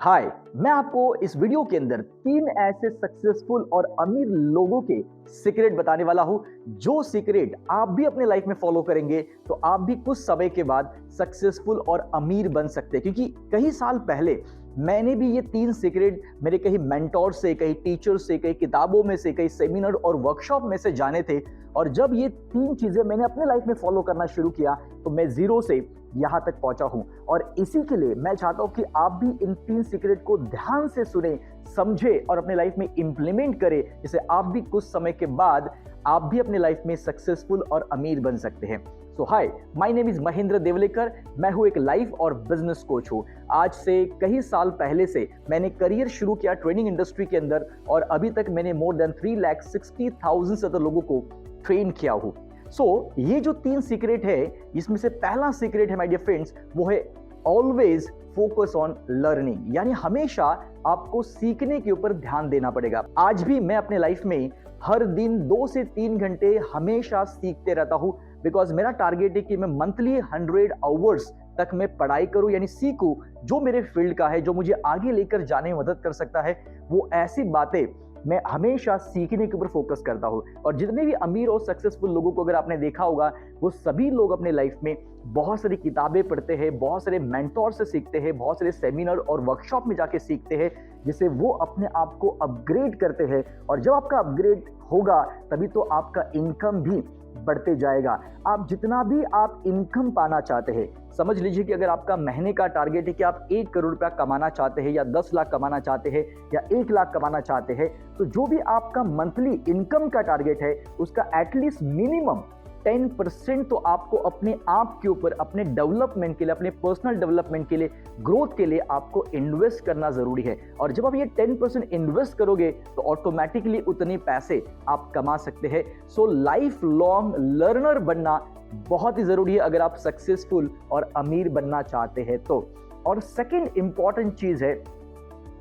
हाय, मैं आपको इस वीडियो के अंदर 3 ऐसे सक्सेसफुल और अमीर लोगों के सीक्रेट बताने वाला हूं, जो सीक्रेट आप भी अपने लाइफ में फॉलो करेंगे तो आप भी कुछ समय के बाद सक्सेसफुल और अमीर बन सकते हैं। क्योंकि कई साल पहले मैंने भी ये 3 सीक्रेट मेरे कहीं मेंटोर से, कहीं टीचर से, कई किताबों में से, कई सेमिनार और वर्कशॉप में से जाने थे। और जब ये 3 चीजें मैंने अपने लाइफ में फॉलो करना शुरू किया तो मैं जीरो से यहां तक पहुंचा हूं। और इसी के लिए मैं चाहता हूं कि आप भी इन 3 सीक्रेट को ध्यान से सुने, समझे और अपने लाइफ में इंप्लीमेंट करें, जिससे आप भी कुछ समय के बाद आप भी अपने लाइफ में सक्सेसफुल और अमीर बन सकते हैं। So hi, my name is Mahendra Devlekar. मैं हूं एक लाइफ और बिजनेस कोच हूं। आज से कई साल पहले से मैंने करियर शुरू किया ट्रेनिंग इंडस्ट्री के अंदर, और अभी तक मैंने मोर देन 3,60,000 से ज्यादा लोगों को ट्रेन किया हूं। ये जो 3 सीक्रेट है, इसमें से पहला सीक्रेट है माय डियर फ्रेंड्स, वो है ऑलवेज फोकस ऑन लर्निंग। यानी हमेशा आपको सीखने के ऊपर ध्यान देना पड़ेगा। आज भी मैं अपने लाइफ में हर दिन 2 से 3 घंटे हमेशा सीखते रहता हूं, बिकॉज मेरा टारगेट है कि मैं मंथली 100 आवर्स तक मैं पढ़ाई करूं, यानी सीखूं जो मेरे फील्ड का है, जो मुझे आगे लेकर जाने में मदद कर सकता है। वो ऐसी बातें मैं हमेशा सीखने के ऊपर फोकस करता हूं। और जितने भी अमीर और सक्सेसफुल लोगों को अगर आपने देखा होगा, वो सभी लोग अपने लाइफ में बहुत सारी किताबें पढ़ते हैं, बहुत सारे मेंटोर से सीखते हैं, बहुत सारे सेमिनार और वर्कशॉप में जाके सीखते हैं, जिससे वो अपने आप को अपग्रेड करते हैं। और जब आपका अपग्रेड होगा तभी तो आपका इनकम भी बढ़ते जाएगा। आप जितना भी आप इनकम पाना चाहते हैं, समझ लीजिए कि अगर आपका महीने का टारगेट है कि आप 1 करोड़ रुपया कमाना चाहते हैं, या 10 लाख कमाना चाहते हैं, या 1 लाख कमाना चाहते हैं, तो जो भी आपका मंथली इनकम का टारगेट है, उसका एटलीस्ट मिनिमम 10% तो आपको अपने आप के ऊपर, अपने डेवलपमेंट के लिए, अपने पर्सनल डेवलपमेंट के लिए, ग्रोथ के लिए आपको इन्वेस्ट करना जरूरी है। और जब आप ये 10% इन्वेस्ट करोगे तो ऑटोमेटिकली उतने पैसे आप कमा सकते हैं। सो लाइफ लॉन्ग लर्नर बनना बहुत ही जरूरी है अगर आप सक्सेसफुल और अमीर बनना चाहते हैं तो। और सेकेंड इंपॉर्टेंट चीज है,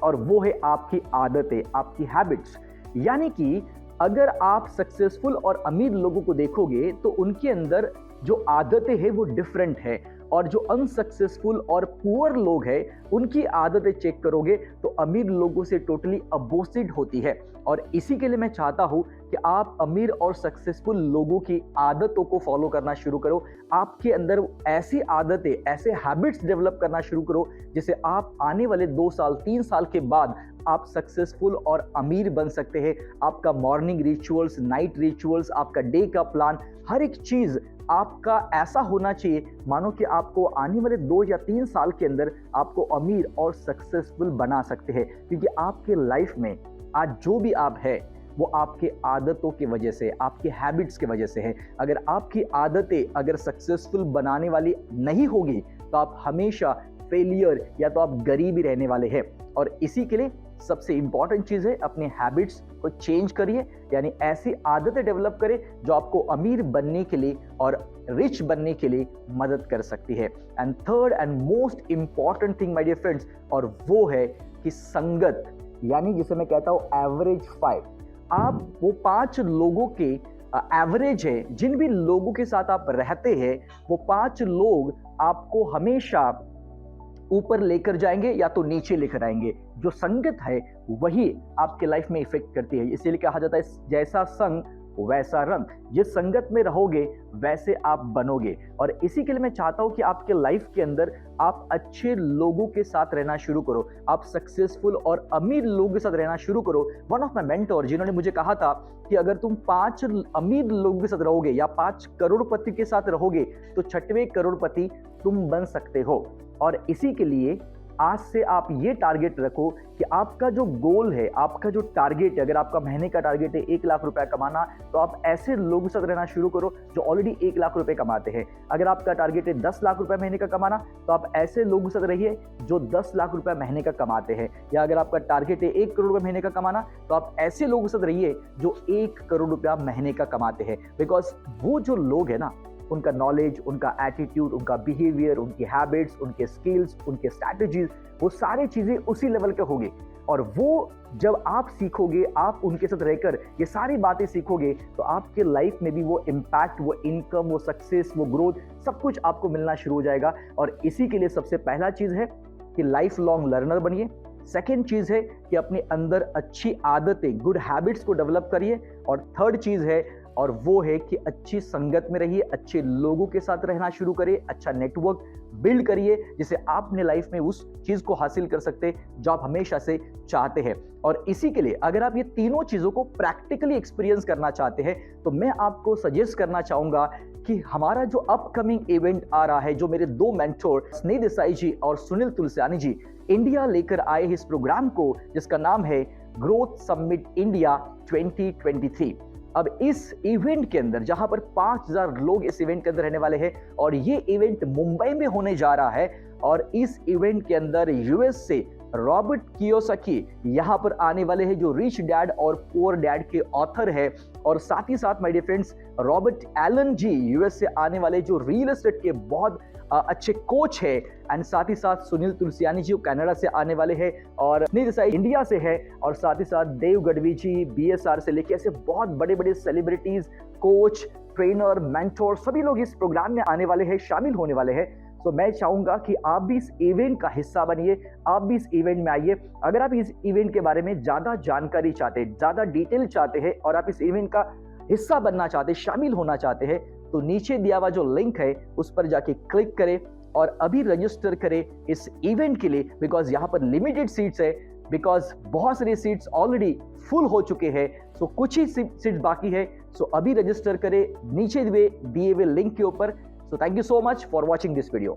और वो है आपकी आदतें, आपकी हैबिट्स। यानी कि अगर आप सक्सेसफुल और अमीर लोगों को देखोगे तो उनके अंदर जो आदतें हैं वो डिफरेंट है, और जो अनसक्सेसफुल और पुअर लोग हैं उनकी आदतें चेक करोगे तो अमीर लोगों से टोटली अपोजिट होती है। और इसी के लिए मैं चाहता हूं कि आप अमीर और सक्सेसफुल लोगों की आदतों को फॉलो करना शुरू करो। आपके अंदर ऐसी आदतें, ऐसे हैबिट्स डेवलप करना शुरू करो, जिससे आप आने वाले 2 साल 3 साल के बाद आप सक्सेसफुल और अमीर बन सकते हैं। आपका मॉर्निंग रिचुअल्स, नाइट रिचुअल्स, आपका डे का प्लान, हर एक चीज आपका ऐसा होना चाहिए मानो कि आपको आने वाले 2 या 3 साल के अंदर आपको अमीर और सक्सेसफुल बना सकते हैं। क्योंकि आपके लाइफ में आज जो भी आप है वो आपके आदतों की वजह से, आपके हैबिट्स की वजह से है। अगर आपकी आदतें अगर सक्सेसफुल बनाने वाली नहीं होगी तो आप हमेशा फेलियर या तो आप गरीब ही रहने वाले हैं। और इसी के लिए सबसे इंपॉर्टेंट चीज है, अपने हैबिट्स को चेंज करिए, यानी ऐसी आदतें डेवलप करें जो आपको अमीर बनने के लिए और रिच बनने के लिए मदद कर सकती है। And third and most important thing my dear friends, और वो है कि संगत, यानी जिसे मैं कहता हूं एवरेज 5। आप वो 5 लोगों के एवरेज है, जिन भी लोगों के साथ आप रहते हैं वो 5 लोग आपको हमेशा ऊपर लेकर जाएंगे या तो नीचे लेकर आएंगे। जो संगत है वही आपके लाइफ में इफेक्ट करती है। इसीलिए कहा जाता है जैसा संग वैसा रंग। जिस संगत में रहोगे वैसे आप बनोगे। और इसी के लिए मैं चाहता हूं कि आपके लाइफ के अंदर आप अच्छे लोगों के साथ रहना शुरू करो, आप सक्सेसफुल और अमीर लोगों के साथ रहना शुरू करो। वन ऑफ माई मेंटोर जिन्होंने मुझे कहा था कि अगर तुम 5 अमीर लोगों के साथ रहोगे या 5 करोड़पति के साथ रहोगे तो 6वें करोड़पति तुम बन सकते हो। और इसी के लिए आज से आप ये टारगेट रखो कि आपका जो गोल है, आपका जो टारगेट है, अगर आपका महीने का टारगेट है 1 लाख रुपया कमाना, तो आप ऐसे लोगों के साथ रहना शुरू करो जो ऑलरेडी 1 लाख रुपए कमाते हैं। अगर आपका टारगेट है 10 लाख रुपए महीने का कमाना, तो आप ऐसे लोगों के साथ रहिए जो 10 लाख रुपए महीने का कमाते हैं। या अगर आपका टारगेट है 1 करोड़ रुपए महीने का कमाना, तो आप ऐसे लोगों के साथ रहिए जो 1 करोड़ रुपया महीने का कमाते हैं। बिकॉज वो जो लोग है ना, उनका नॉलेज, उनका एटीट्यूड, उनका बिहेवियर, उनकी हैबिट्स, उनके स्किल्स, उनके स्ट्रैटेजीज, वो सारी चीजें उसी लेवल के होंगे। और वो जब आप सीखोगे, आप उनके साथ रहकर ये सारी बातें सीखोगे, तो आपके लाइफ में भी वो इम्पैक्ट, वो इनकम, वो सक्सेस, वो ग्रोथ, सब कुछ आपको मिलना शुरू हो जाएगा। और इसी के लिए सबसे पहला चीज है कि लाइफ लॉन्ग लर्नर बनिए। सेकेंड चीज है कि अपने अंदर अच्छी आदतें, गुड हैबिट्स को डेवलप करिए। और थर्ड चीज है, और वो है कि अच्छी संगत में रहिए, अच्छे लोगों के साथ रहना शुरू करिए, अच्छा नेटवर्क बिल्ड करिए, जिससे आप अपने लाइफ में उस चीज को हासिल कर सकते जो आप हमेशा से चाहते हैं। और इसी के लिए अगर आप ये तीनों चीजों को प्रैक्टिकली एक्सपीरियंस करना चाहते हैं तो मैं आपको सजेस्ट करना चाहूंगा कि हमारा जो अपकमिंग इवेंट आ रहा है, जो मेरे दो मेंटोर स्नेह देसाई जी और सुनील तुलसियानी जी इंडिया लेकर आए इस प्रोग्राम को, जिसका नाम है ग्रोथ समिट इंडिया 2023। अब इस इवेंट के अंदर जहां पर 5000 लोग इस इवेंट के अंदर रहने वाले हैं और ये इवेंट मुंबई में होने जा रहा है, और इस इवेंट के अंदर यूएस से रॉबर्ट कियोसाकी यहां पर आने वाले हैं, जो रिच डैड और पुअर डैड के ऑथर है। और साथ ही साथ my dear friends, Robert Allen ji US से आने वाले, जो रियल एस्टेट के बहुत अच्छे कोच है। एंड साथ ही साथ सुनील तुलसियानी जी कनाडा से आने वाले हैं, और स्नेह देसाई इंडिया से है, और साथ ही साथ देव गढ़वी जी बीएसआर से लेके ऐसे बहुत बड़े बड़े सेलिब्रिटीज, कोच, ट्रेनर, मेंटोर सभी लोग इस प्रोग्राम में आने वाले हैं, शामिल होने वाले हैं। तो मैं चाहूंगा कि आप भी इस इवेंट का हिस्सा बनिए, आप भी इस इवेंट में आइए। अगर आप इस इवेंट के बारे में ज्यादा जानकारी चाहते हैं, ज्यादा डिटेल चाहते हैं, और आप इस इवेंट का हिस्सा बनना चाहते हैं, शामिल होना चाहते हैं, तो नीचे दिया हुआ जो लिंक है उस पर जाके क्लिक करें और अभी रजिस्टर करें इस इवेंट के लिए, बिकॉज यहाँ पर लिमिटेड सीट्स है, बिकॉज बहुत सारी सीट्स ऑलरेडी फुल हो चुके हैं। सो कुछ ही सीट्स बाकी है। सो अभी रजिस्टर करें नीचे दिए हुए लिंक के ऊपर। So thank you so much for watching this video.